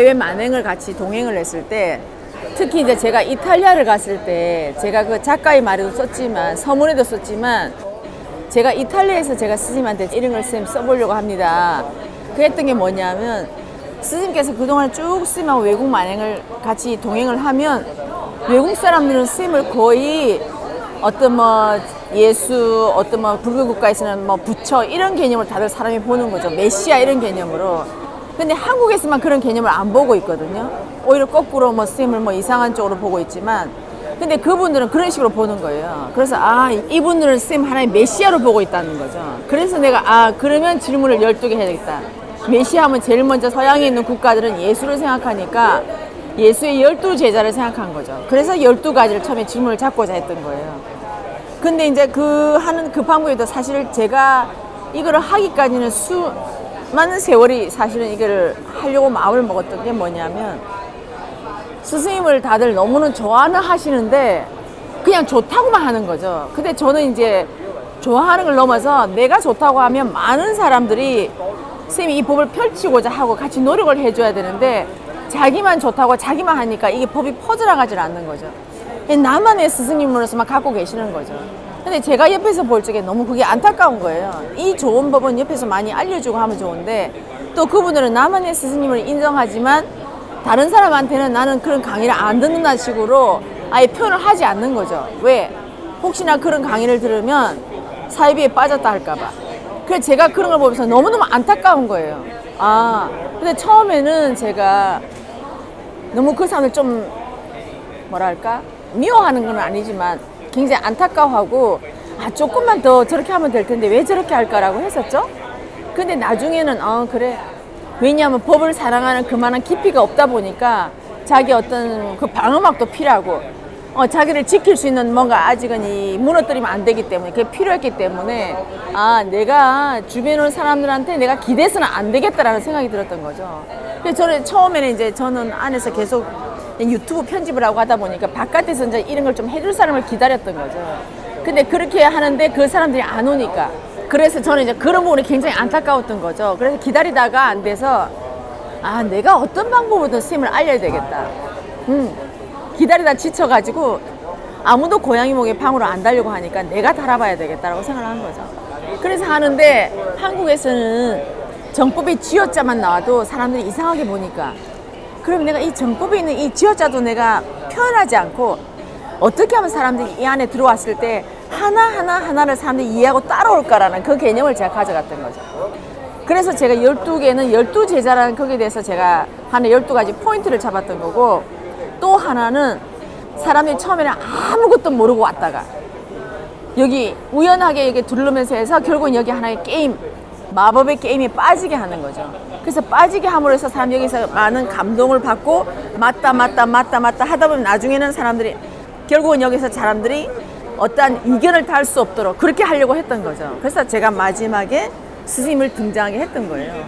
해외 만행을 같이 동행을 했을 때, 특히 이제 제가 이탈리아를 갔을 때 제가 그 작가의 말에도 썼지만 서문에도 썼지만, 제가 이탈리아에서 제가 스님한테 이런 걸 쌤 써보려고 합니다. 그랬던 게 뭐냐면, 스님께서 그동안 쭉 스님하고 외국 만행을 같이 동행을 하면 외국 사람들은 스님을 거의 어떤 뭐 예수, 어떤 뭐 불교 국가에서는 뭐 부처 이런 개념으로 다들 사람이 보는 거죠. 메시아 이런 개념으로. 근데 한국에서만 그런 개념을 안 보고 있거든요. 오히려 거꾸로 뭐 스님을 뭐 이상한 쪽으로 보고 있지만, 근데 그분들은 그런 식으로 보는 거예요. 그래서 이분들은 스님 하나의 메시아로 보고 있다는 거죠. 그래서 내가 그러면 질문을 12개 해야 되겠다. 메시아 하면 제일 먼저 서양에 있는 국가들은 예수를 생각하니까 예수의 12제자를 생각한 거죠. 그래서 12가지를 처음에 질문을 잡고자 했던 거예요. 근데 이제 그 방법에도 사실 제가 이거를 하기까지는 수많은 세월이 사실은 이거를 하려고 마음을 먹었던 게 뭐냐면, 스승님을 다들 너무는 좋아는 하시는데 그냥 좋다고만 하는 거죠. 근데 저는 이제 좋아하는 걸 넘어서 내가 좋다고 하면 많은 사람들이 스님이 이 법을 펼치고자 하고 같이 노력을 해줘야 되는데, 자기만 좋다고 자기만 하니까 이게 법이 퍼져나가질 않는 거죠. 나만의 스승님으로서만 갖고 계시는 거죠. 근데 제가 옆에서 볼 적에 너무 그게 안타까운 거예요. 이 좋은 법은 옆에서 많이 알려주고 하면 좋은데, 또 그분들은 나만의 스승님을 인정하지만 다른 사람한테는 나는 그런 강의를 안 듣는다는 식으로 아예 표현을 하지 않는 거죠. 왜? 혹시나 그런 강의를 들으면 사이비에 빠졌다 할까봐. 그래서 제가 그런 걸 보면서 너무너무 안타까운 거예요. 근데 처음에는 제가 너무 그 사람을 좀 뭐랄까 미워하는 건 아니지만 굉장히 안타까워하고, 조금만 더 저렇게 하면 될 텐데 왜 저렇게 할까라고 했었죠. 근데 나중에는 그래, 왜냐하면 법을 사랑하는 그만한 깊이가 없다 보니까 자기 어떤 그 방어막도 필요하고, 자기를 지킬 수 있는 뭔가 아직은 이 무너뜨리면 안 되기 때문에 그게 필요했기 때문에, 내가 주변에 있는 사람들한테 내가 기대서는 안 되겠다라는 생각이 들었던 거죠. 그래서 저는 처음에는 이제 저는 안에서 계속 유튜브 편집을 하고 하다 보니까 바깥에서 이제 이런 걸 좀 해줄 사람을 기다렸던 거죠. 근데 그렇게 하는데 그 사람들이 안 오니까, 그래서 저는 이제 그런 부분이 굉장히 안타까웠던 거죠. 그래서 기다리다가 안 돼서 내가 어떤 방법으로든 스님을 알려야 되겠다. 기다리다 지쳐가지고 아무도 고양이 목에 방으로 안 달려고 하니까 내가 달아봐야 되겠다라고 생각을 한 거죠. 그래서 하는데 한국에서는 정법에 쥐어자만 나와도 사람들이 이상하게 보니까, 그럼 내가 이 정법에 있는 이 쥐어자도 내가 표현하지 않고 어떻게 하면 사람들이 이 안에 들어왔을 때 하나를 사람들이 이해하고 따라올까라는 그 개념을 제가 가져갔던 거죠. 그래서 제가 12개는 12제자라는 거기에 대해서 제가 한 12가지 포인트를 잡았던 거고, 또 하나는 사람들이 처음에는 아무것도 모르고 왔다가 여기 우연하게 여기 두르면서 해서 결국은 여기 하나의 게임, 마법의 게임에 빠지게 하는 거죠. 그래서 빠지게 함으로 해서 사람 여기서 많은 감동을 받고 맞다 하다 보면 나중에는 사람들이 결국은 여기서 사람들이 어떠한 이견을 달 수 없도록 그렇게 하려고 했던 거죠. 그래서 제가 마지막에 스님을 등장하게 했던 거예요.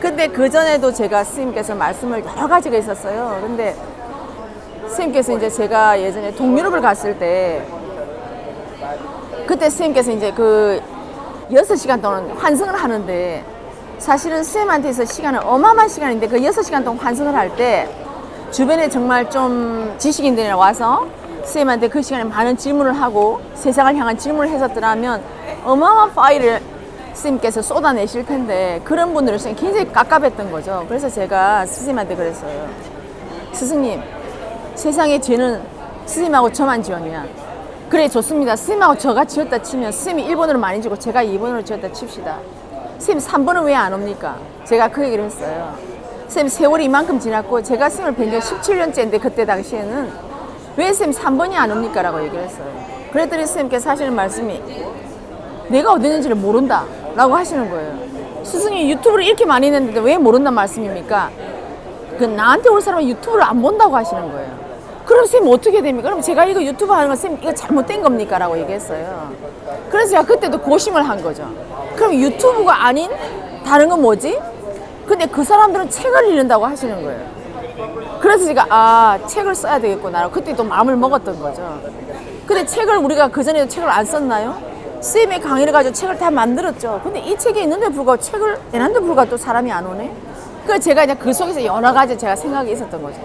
근데 그 전에도 제가 스님께서 말씀을 여러 가지가 있었어요. 근데 스님께서 이제 제가 예전에 동유럽을 갔을 때, 그때 스님께서 이제 그 6시간 동안 환승을 하는데, 사실은 스님한테서 시간은 어마어마한 시간인데 그 6시간 동안 환승을 할 때 주변에 정말 좀 지식인들이 와서 스님한테 그 시간에 많은 질문을 하고 세상을 향한 질문을 했었더라면 어마어마한 파일을 스님께서 쏟아내실 텐데, 그런 분들은 굉장히 깝깝했던 거죠. 그래서 제가 스님한테 그랬어요. 스승님, 세상의 죄는 스님하고 저만 지었냐? 그래, 좋습니다. 스님하고 저가 지었다 치면 스님이 1번으로 많이 지고 제가 2번으로 지었다 칩시다. 스님 3번은 왜 안 옵니까? 제가 그 얘기를 했어요. 스님 세월이 이만큼 지났고 제가 스님을 뵌 지 17년째인데 그때 당시에는 왜 스님 3번이 안 옵니까? 라고 얘기를 했어요. 그랬더니 스님께서 하시는 말씀이, 내가 어디 있는지를 모른다 라고 하시는 거예요. 스승이 유튜브를 이렇게 많이 했는데 왜 모른단 말씀입니까? 나한테 올 사람은 유튜브를 안 본다고 하시는 거예요. 그럼 쌤 어떻게 됩니까? 그럼 제가 이거 유튜브 하는 거 쌤 이거 잘못된 겁니까? 라고 얘기했어요. 그래서 제가 그때도 고심을 한 거죠. 그럼 유튜브가 아닌 다른 건 뭐지? 근데 그 사람들은 책을 읽는다고 하시는 거예요. 그래서 제가 책을 써야 되겠구나. 그때 또 마음을 먹었던 거죠. 근데 책을 우리가 그전에도 책을 안 썼나요? 쌤의 강의를 가지고 책을 다 만들었죠. 근데 이 책이 있는데 불구하고 책을 내놨는데 불구하고 또 사람이 안 오네? 그래서 제가 이제 그 속에서 여러 가지 제가 생각이 있었던 거죠.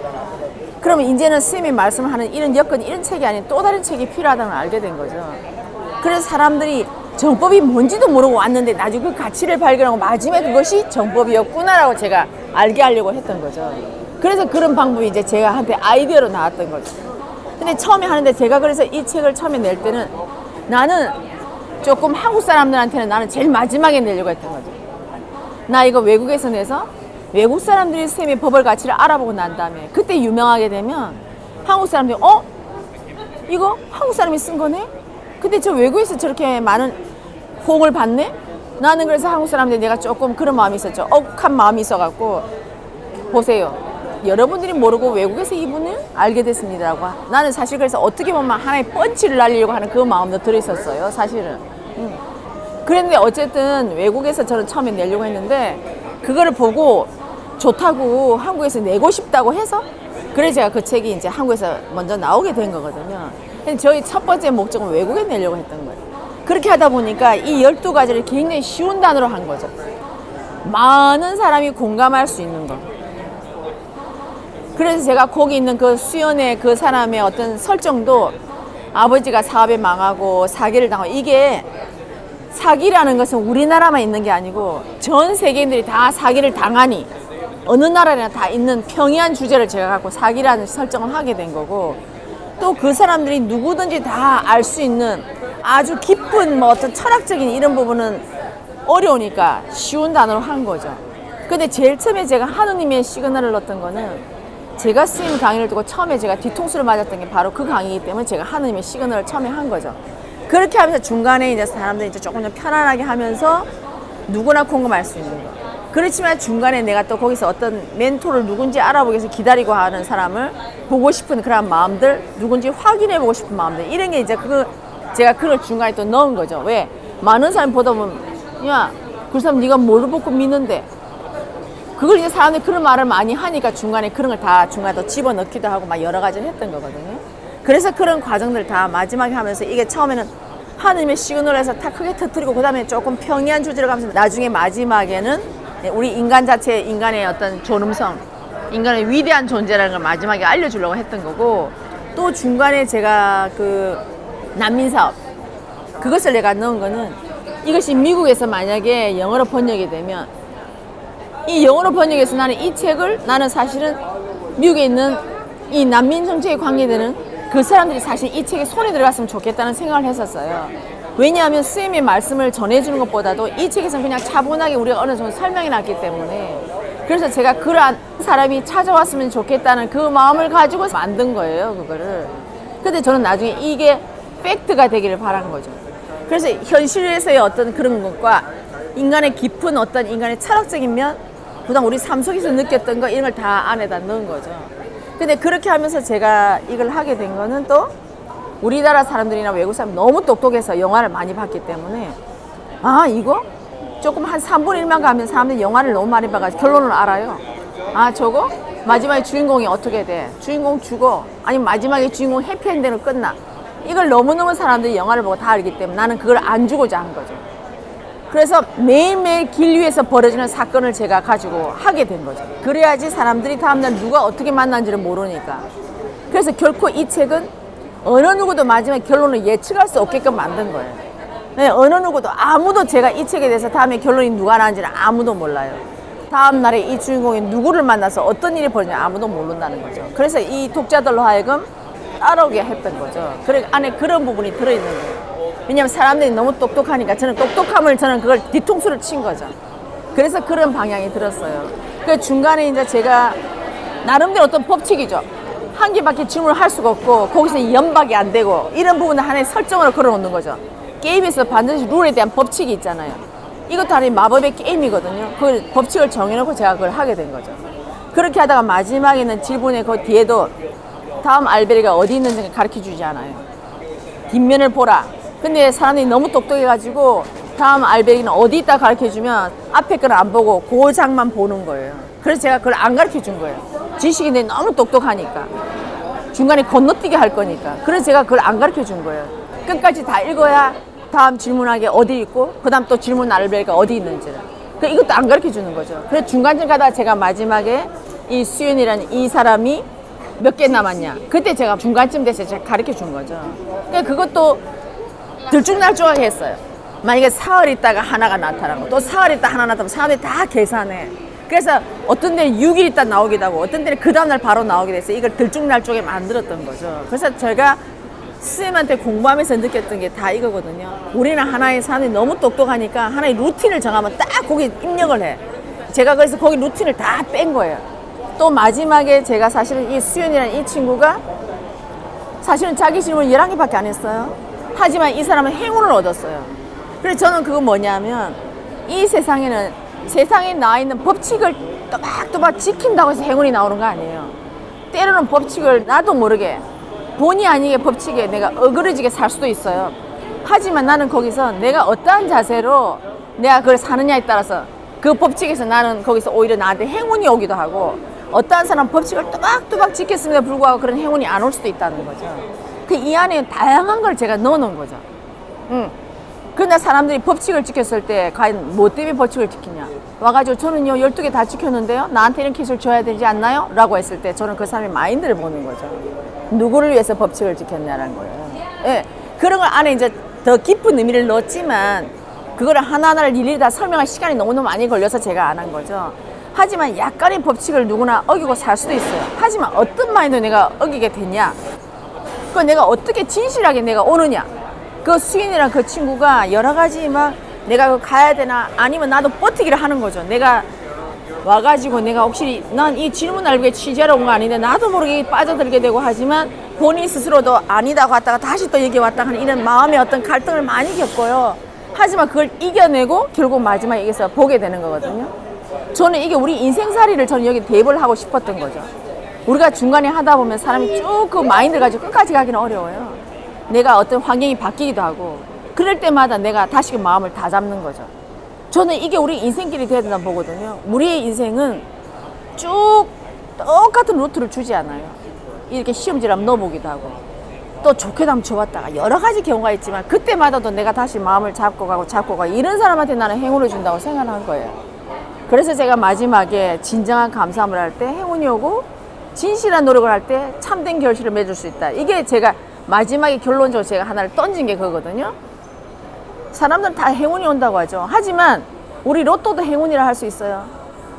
그러면 이제는 스님이 말씀하는 이런 여건, 이런 책이 아닌 또 다른 책이 필요하다는 걸 알게 된 거죠. 그래서 사람들이 정법이 뭔지도 모르고 왔는데 나중에 그 가치를 발견하고 마지막에 그것이 정법이었구나라고 제가 알게 하려고 했던 거죠. 그래서 그런 방법이 이제 제가 한테 아이디어로 나왔던 거죠. 근데 처음에 하는데 제가 그래서 이 책을 처음에 낼 때는 나는 조금 한국 사람들한테는 나는 제일 마지막에 내려고 했던 거죠. 나 이거 외국에서 내서 외국 사람들이 쌤의 법을 가치를 알아보고 난 다음에 그때 유명하게 되면 한국 사람들이 이거 한국 사람이 쓴 거네? 근데 저 외국에서 저렇게 많은 호응을 받네? 나는 그래서 한국 사람들이 내가 조금 그런 마음이 있었죠. 억한 마음이 있어갖고 보세요. 여러분들이 모르고 외국에서 이분을 알게 됐습니다라고. 나는 사실 그래서 어떻게 보면 하나의 펀치를 날리려고 하는 그 마음도 들어있었어요. 사실은. 그랬는데 어쨌든 외국에서 저는 처음에 내려고 했는데 그거를 보고 좋다고 한국에서 내고 싶다고 해서 그래서 제가 그 책이 이제 한국에서 먼저 나오게 된 거거든요. 근데 저희 첫 번째 목적은 외국에 내려고 했던 거예요. 그렇게 하다 보니까 이 12가지를 굉장히 쉬운 단어로 한 거죠. 많은 사람이 공감할 수 있는 거. 그래서 제가 거기 있는 그 수연의 그 사람의 어떤 설정도 아버지가 사업에 망하고 사기를 당하고 이게 사기라는 것은 우리나라만 있는 게 아니고 전 세계인들이 다 사기를 당하니 어느 나라나 다 있는 평이한 주제를 제가 갖고 사기라는 설정을 하게 된 거고 또 그 사람들이 누구든지 다 알 수 있는 아주 깊은 뭐 어떤 철학적인 이런 부분은 어려우니까 쉬운 단어로 한 거죠. 근데 제일 처음에 제가 하느님의 시그널을 넣었던 거는 제가 쓰인 강의를 듣고 처음에 제가 뒤통수를 맞았던 게 바로 그 강의이기 때문에 제가 하느님의 시그널을 처음에 한 거죠. 그렇게 하면서 중간에 이제 사람들이 이제 조금 더 편안하게 하면서 누구나 공감할 수 있는 거. 그렇지만 중간에 내가 또 거기서 어떤 멘토를 누군지 알아보기 위해서 기다리고 하는 사람을 보고 싶은 그런 마음들, 누군지 확인해 보고 싶은 마음들, 이런 게 이제 제가 그걸 중간에 또 넣은 거죠. 왜? 많은 사람이 보다 보면, 야, 그 사람 네가 뭘 보고 믿는데? 그걸 이제 사람들이 그런 말을 많이 하니까 중간에 그런 걸 다 중간에 또 집어넣기도 하고 막 여러 가지를 했던 거거든요. 그래서 그런 과정들 다 마지막에 하면서 이게 처음에는 하느님의 시그널에서 다 크게 터뜨리고 그 다음에 조금 평이한 주제를 가면서 나중에 마지막에는 우리 인간 자체, 인간의 어떤 존엄성, 인간의 위대한 존재라는 걸 마지막에 알려주려고 했던 거고 또 중간에 제가 그 난민 사업 그것을 내가 넣은 거는 이것이 미국에서 만약에 영어로 번역이 되면 이 영어로 번역해서 나는 이 책을 나는 사실은 미국에 있는 이 난민 정책에 관계되는 그 사람들이 사실 이 책에 손에 들어갔으면 좋겠다는 생각을 했었어요. 왜냐하면 스님의 말씀을 전해주는 것보다도 이 책에서는 그냥 차분하게 우리가 어느 정도 설명해 놨기 때문에 그래서 제가 그러한 사람이 찾아왔으면 좋겠다는 그 마음을 가지고 만든 거예요, 그거를. 근데 저는 나중에 이게 팩트가 되기를 바란 거죠. 그래서 현실에서의 어떤 그런 것과 인간의 깊은 어떤 인간의 철학적인 면, 그다음 우리 삶 속에서 느꼈던 거 이런 걸 다 안에다 넣은 거죠. 근데 그렇게 하면서 제가 이걸 하게 된 거는 또 우리나라 사람들이나 외국 사람 너무 똑똑해서 영화를 많이 봤기 때문에 아 이거 조금 한 3분의 1만 가면 사람들이 영화를 너무 많이 봐가지고 결론을 알아요. 아 저거 마지막에 주인공이 어떻게 돼? 주인공 죽어? 아니면 마지막에 주인공 해피엔딩으로 끝나? 이걸 너무너무 사람들이 영화를 보고 다 알기 때문에 나는 그걸 안 주고자 한 거죠. 그래서 매일매일 길 위에서 벌어지는 사건을 제가 가지고 하게 된 거죠. 그래야지 사람들이 다음날 누가 어떻게 만난지를 모르니까. 그래서 결코 이 책은 어느 누구도 마지막 결론을 예측할 수 없게끔 만든 거예요. 네, 어느 누구도 아무도 제가 이 책에 대해서 다음에 결론이 누가 나는지는 아무도 몰라요. 다음 날에 이 주인공이 누구를 만나서 어떤 일이 벌어지는지 아무도 모른다는 거죠. 그래서 이 독자들로 하여금 따라오게 했던 거죠. 그래 안에 그런 부분이 들어있는 거예요. 왜냐하면 사람들이 너무 똑똑하니까 저는 똑똑함을 저는 그걸 뒤통수를 친 거죠. 그래서 그런 방향이 들었어요. 그 중간에 이제 제가 나름대로 어떤 법칙이죠. 한 개밖에 질문을 할 수가 없고 거기서 연박이 안 되고 이런 부분을 하나의 설정으로 걸어놓는 거죠. 게임에서 반드시 룰에 대한 법칙이 있잖아요. 이것도 하나의 마법의 게임이거든요. 그 법칙을 정해놓고 제가 그걸 하게 된 거죠. 그렇게 하다가 마지막에는 질문의 그 뒤에도 다음 알베리가 어디 있는지 가르쳐 주지 않아요. 뒷면을 보라. 근데 사람들이 너무 똑똑해가지고 다음 알베리는 어디 있다 가르쳐 주면 앞에 걸 안 보고 그 장만 보는 거예요. 그래서 제가 그걸 안 가르쳐 준 거예요. 지식인데 너무 똑똑하니까 중간에 건너뛰게 할 거니까. 그래서 제가 그걸 안 가르쳐 준 거예요. 끝까지 다 읽어야 다음 질문하게 어디 있고 그 다음 또 질문 알베리가 어디 있는지를. 그 이것도 안 가르쳐 주는 거죠. 그래서 중간쯤 가다가 제가 마지막에 이 수연이라는 이 사람이 몇 개 남았냐. 그때 제가 중간쯤 돼서 제가 가르쳐 준 거죠. 그러니까 그것도 들쭉날쭉하게 했어요. 만약에 사흘 있다가 하나가 나타나고 또 사흘 있다 하나 나타나면 사람들이 다 계산해. 그래서 어떤 데는 6일 있다 나오기도 하고 어떤 데는 그 다음날 바로 나오게 돼서 이걸 들쭉날쭉하게 만들었던 거죠. 그래서 제가 선생님한테 공부하면서 느꼈던 게 다 이거거든요. 우리는 하나의 사람이 너무 똑똑하니까 하나의 루틴을 정하면 딱 거기 입력을 해. 제가 그래서 거기 루틴을 다 뺀 거예요. 또 마지막에 제가 사실은 이 수연이라는 이 친구가 사실은 자기 질문 11개밖에 안 했어요. 하지만 이 사람은 행운을 얻었어요. 그래서 저는 그거 뭐냐면 이 세상에는 세상에 나와 있는 법칙을 또박또박 지킨다고 해서 행운이 나오는 거 아니에요. 때로는 법칙을 나도 모르게 본의 아니게 법칙에 내가 어그러지게 살 수도 있어요. 하지만 나는 거기서 내가 어떠한 자세로 내가 그걸 사느냐에 따라서 그 법칙에서 나는 거기서 오히려 나한테 행운이 오기도 하고 어떠한 사람 법칙을 또박또박 지켰음에도 불구하고 그런 행운이 안 올 수도 있다는 거죠. 그 이 안에 다양한 걸 제가 넣어놓은 거죠. 그러나 사람들이 법칙을 지켰을 때 과연 뭐 때문에 법칙을 지키냐 와가지고 저는요 12개 다 지켰는데요 나한테 이런 퀴즈를 줘야 되지 않나요? 라고 했을 때 저는 그 사람의 마인드를 보는 거죠. 누구를 위해서 법칙을 지켰냐라는 거예요. 예, 그런 걸 안에 이제 더 깊은 의미를 넣었지만 그거를 하나하나를 일일이 다 설명할 시간이 너무너무 많이 걸려서 제가 안 한 거죠. 하지만 약간의 법칙을 누구나 어기고 살 수도 있어요. 하지만 어떤 마인드로 내가 어기게 됐냐, 그 내가 어떻게 진실하게 내가 오느냐. 그 수인이랑 그 친구가 여러 가지 막 내가 가야 되나 아니면 나도 버티기를 하는 거죠. 내가 와가지고 내가 혹시 난 이 질문 알고 취재하러 온 거 아닌데 나도 모르게 빠져들게 되고 하지만 본인 스스로도 아니다고 했다가 다시 또 여기 왔다 하는 이런 마음의 어떤 갈등을 많이 겪어요. 하지만 그걸 이겨내고 결국 마지막에 여기서 보게 되는 거거든요. 저는 이게 우리 인생살이를 저는 여기 대입을 하고 싶었던 거죠. 우리가 중간에 하다 보면 사람이 쭉 그 마인드를 가지고 끝까지 가기는 어려워요. 내가 어떤 환경이 바뀌기도 하고 그럴 때마다 내가 다시 그 마음을 다 잡는 거죠. 저는 이게 우리 인생길이 돼야 된다고 보거든요. 우리의 인생은 쭉 똑같은 루트를 주지 않아요. 이렇게 시험지를 한번 넣어보기도 하고 또 좋게도 한번 줘봤다가 여러 가지 경우가 있지만 그때마다도 내가 다시 마음을 잡고 가고 이런 사람한테 나는 행운을 준다고 생각한 거예요. 그래서 제가 마지막에 진정한 감사함을 할 때 행운이 오고 진실한 노력을 할 때 참된 결실을 맺을 수 있다. 이게 제가 마지막에 결론적으로 제가 하나를 던진 게 그거거든요. 사람들은 다 행운이 온다고 하죠. 하지만 우리 로또도 행운이라 할 수 있어요.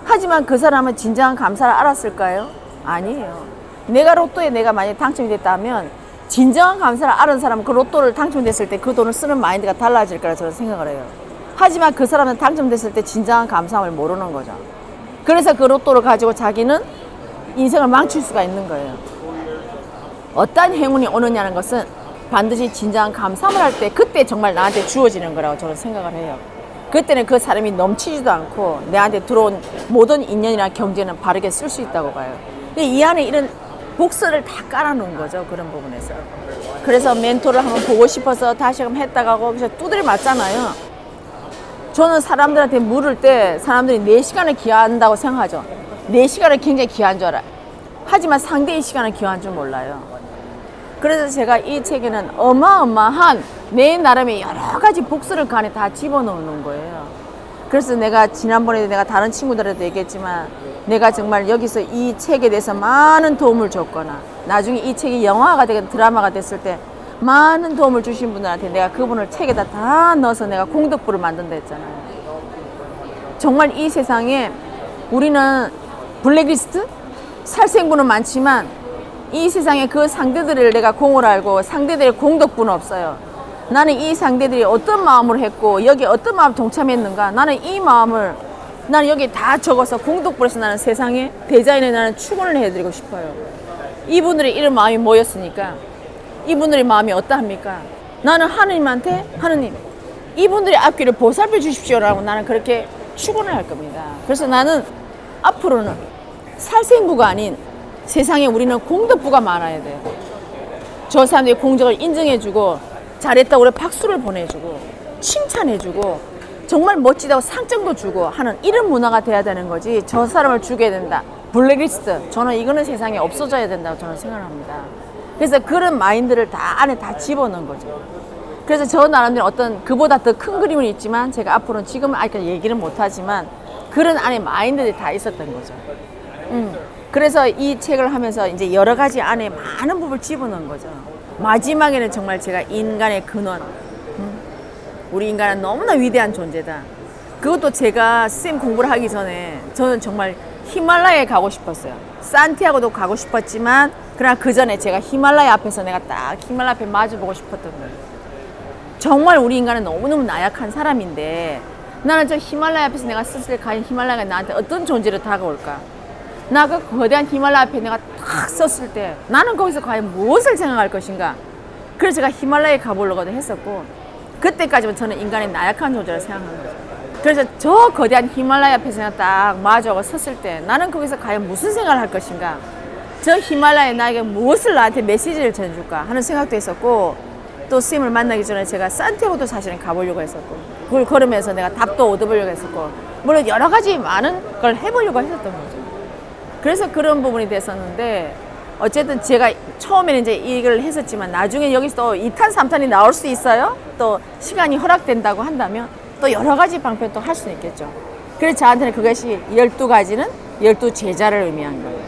하지만 그 사람은 진정한 감사를 알았을까요? 아니에요. 내가 로또에 내가 만약에 당첨이 됐다면 진정한 감사를 알은 사람은 그 로또를 당첨됐을 때 그 돈을 쓰는 마인드가 달라질 거라 저는 생각을 해요. 하지만 그 사람은 당첨됐을 때 진정한 감사함을 모르는 거죠. 그래서 그 로또를 가지고 자기는 인생을 망칠 수가 있는 거예요. 어떤 행운이 오느냐는 것은 반드시 진정한 감사함을 할 때 그때 정말 나한테 주어지는 거라고 저는 생각을 해요. 그때는 그 사람이 넘치지도 않고 내한테 들어온 모든 인연이나 경제는 바르게 쓸 수 있다고 봐요. 이 안에 이런 복선을 다 깔아놓은 거죠. 그런 부분에서. 그래서 멘토를 한번 보고 싶어서 다시 한번 했다가 하고 그래서 두드려 맞잖아요. 저는 사람들한테 물을 때 사람들이 4시간을 기여한다고 생각하죠. 4시간을 굉장히 귀한 줄 알아요. 하지만 상대의 시간을 귀한 줄 몰라요. 그래서 제가 이 책에는 어마어마한 내 나름의 여러 가지 복수를 그 안에 다 집어넣는 거예요. 그래서 내가 지난번에도 내가 다른 친구들한테 얘기했지만 내가 정말 여기서 이 책에 대해서 많은 도움을 줬거나 나중에 이 책이 영화가 되거나 드라마가 됐을 때 많은 도움을 주신 분들한테 내가 그분을 책에다 다 넣어서 내가 공덕부를 만든다 했잖아요. 정말 이 세상에 우리는 블랙리스트? 살생부는 많지만 이 세상에 그 상대들을 내가 공을 알고 상대들의 공덕부는 없어요. 나는 이 상대들이 어떤 마음으로 했고 여기 어떤 마음을 동참했는가 나는 이 마음을 나는 여기 다 적어서 공덕부에서 나는 세상에 대자연에 나는 축원을 해드리고 싶어요. 이분들의 이런 마음이 모였으니까 이분들의 마음이 어떠합니까? 나는 하느님한테 하느님 이분들의 앞길을 보살펴 주십시오라고 나는 그렇게 축원을 할 겁니다. 그래서 나는 앞으로는 살생부가 아닌 세상에 우리는 공덕부가 많아야 돼요. 저 사람들의 공적을 인정해주고 잘했다고 우리 박수를 보내주고 칭찬해주고 정말 멋지다고 상장도 주고 하는 이런 문화가 돼야 되는 거지. 저 사람을 죽여야 된다. 블랙리스트. 저는 이거는 세상에 없어져야 된다고 저는 생각합니다. 그래서 그런 마인드를 다 안에 다 집어넣은 거죠. 그래서 저 나름대로 어떤 그보다 더 큰 그림은 있지만 제가 앞으로는 지금은 아직 얘기는 못하지만 그런 안에 마인드들이 다 있었던 거죠. 그래서 이 책을 하면서 이제 여러 가지 안에 많은 부분을 집어넣은 거죠. 마지막에는 정말 제가 인간의 근원, 우리 인간은 너무나 위대한 존재다. 그것도 제가 쌤 공부를 하기 전에 저는 정말 히말라야에 가고 싶었어요. 산티아고도 가고 싶었지만 그러나 그 전에 제가 히말라야 앞에서 내가 딱 히말라야 앞에 마주보고 싶었던 거예요. 정말 우리 인간은 너무너무 나약한 사람인데 나는 저 히말라야 앞에서 내가 스스로 과연 히말라야가 나한테 어떤 존재로 다가올까? 나 그 거대한 히말라야 앞에 내가 탁 섰을 때 나는 거기서 과연 무엇을 생각할 것인가? 그래서 제가 히말라야에 가보려고도 했었고 그때까지만 저는 인간의 나약한 존재를 생각한 거죠. 그래서 저 거대한 히말라야 앞에서 내가 딱 마주하고 섰을 때 나는 거기서 과연 무슨 생각을 할 것인가? 저 히말라야에 나에게 무엇을 나한테 메시지를 전해줄까 하는 생각도 했었고 또 스님을 만나기 전에 제가 산티아고도 사실은 가보려고 했었고 그걸 걸으면서 내가 답도 얻어보려고 했었고 물론 여러 가지 많은 걸 해보려고 했었던 거죠. 그래서 그런 부분이 됐었는데 어쨌든 제가 처음에는 이제 이걸 했었지만 나중에 여기서 또 2탄, 3탄이 나올 수 있어요. 또 시간이 허락된다고 한다면 또 여러 가지 방편 또 할 수는 있겠죠. 그래서 저한테는 그것이 12가지는 12제자를 의미한 거예요.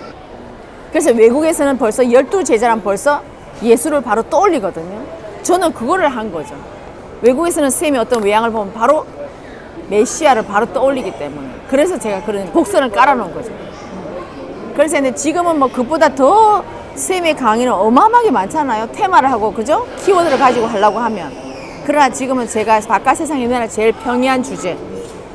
그래서 외국에서는 벌써 12제자란 벌써 예수를 바로 떠올리거든요. 저는 그거를 한 거죠. 외국에서는 쌤이 어떤 외양을 보면 바로 메시아를 바로 떠올리기 때문에 그래서 제가 그런 곡선을 깔아놓은 거죠. 그래서 근데 지금은 뭐 그보다 더 쌤의 강의는 어마어마하게 많잖아요. 테마를 하고 그죠? 키워드를 가지고 하려고 하면 그러나 지금은 제가 바깥 세상에 내나 제일 평이한 주제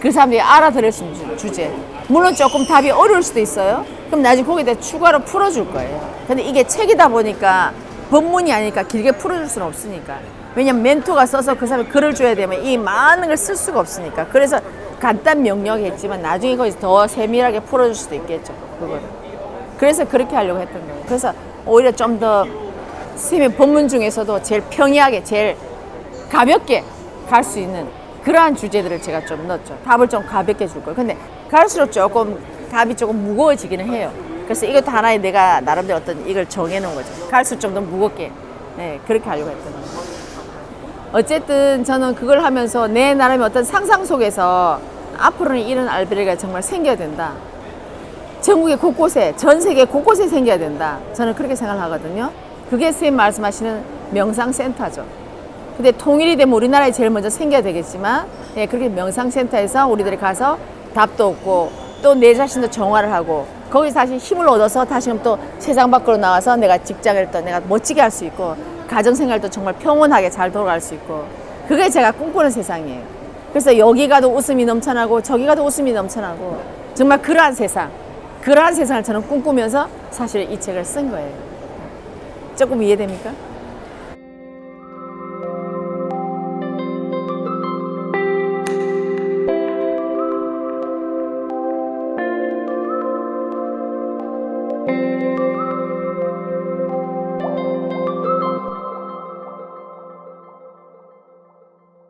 그 사람들이 알아들을 수 있는 주제 물론 조금 답이 어려울 수도 있어요. 그럼 나중에 거기에 추가로 풀어줄 거예요. 근데 이게 책이다 보니까 본문이 아니니까 길게 풀어줄 수는 없으니까 왜냐면 멘토가 써서 그 사람이 글을 줘야 되면 이 많은 걸 쓸 수가 없으니까 그래서 간단 명료했지만 나중에 거기서 더 세밀하게 풀어줄 수도 있겠죠. 그거를. 그래서 그렇게 하려고 했던 거예요. 그래서 오히려 좀 더 선생님의 본문 중에서도 제일 평이하게 제일 가볍게 갈 수 있는 그러한 주제들을 제가 좀 넣었죠. 답을 좀 가볍게 줄 거예요. 근데 갈수록 조금 답이 조금 무거워지기는 해요. 그래서 이것도 하나의 내가 나름대로 어떤 이걸 정해놓은 거죠. 갈수록 좀 더 무겁게 네, 그렇게 하려고 했던 거예요. 어쨌든 저는 그걸 하면서 내 나름의 어떤 상상 속에서 앞으로는 이런 알베르가 정말 생겨야 된다. 전국의 곳곳에, 전 세계 곳곳에 생겨야 된다. 저는 그렇게 생각을 하거든요. 그게 선생님 말씀하시는 명상센터죠. 근데 통일이 되면 우리나라에 제일 먼저 생겨야 되겠지만, 예, 그렇게 명상센터에서 우리들이 가서 답도 얻고, 또 내 자신도 정화를 하고, 거기서 다시 힘을 얻어서 다시금 또 세상 밖으로 나와서 내가 직장을 또 내가 멋지게 할 수 있고, 가정생활도 정말 평온하게 잘 돌아갈 수 있고, 그게 제가 꿈꾸는 세상이에요. 그래서 여기 가도 웃음이 넘쳐나고, 저기 가도 웃음이 넘쳐나고, 정말 그러한 세상을 저는 꿈꾸면서 사실 이 책을 쓴 거예요. 조금 이해됩니까?